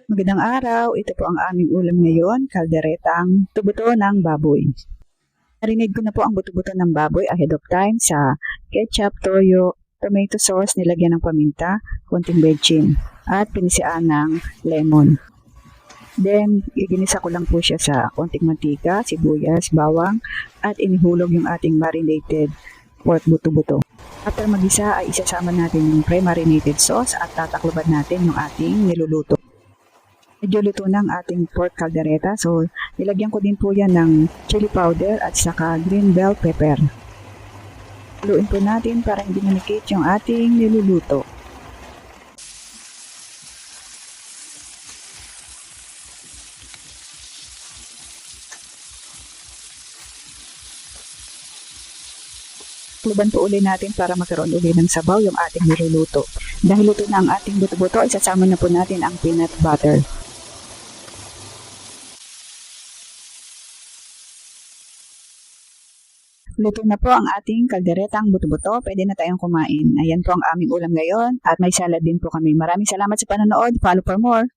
Magandang araw, ito po ang aming ulam ngayon, kalderetang buto-buto ng baboy. Narinig ko na po ang buto-buto ng baboy ahead of time sa ketchup, toyo, tomato sauce, nilagyan ng paminta, konting bechin, at pinisian ng lemon. Then, iginisa ko lang po siya sa konting mantika, sibuyas, bawang, at inihulog yung ating marinated pork buto-buto. After magisa ay isasama natin yung pre-marinated sauce at tatakloban natin yung ating niluluto. Medyo luto na ang ating pork caldereta, so nilagyan ko din po yan ng chili powder at saka green bell pepper. Haluin po natin para hindi manikit yung ating niluluto. Takloban po uli natin para magkaroon uli ng sabaw yung ating niluluto. Dahil luto na ang ating buto-buto, isasama na po natin ang peanut butter. Luto na po ang ating kalderetang buto-buto. Pwede na tayong kumain. Ayan po ang aming ulam ngayon at may salad din po kami. Maraming salamat sa panonood. Follow for more.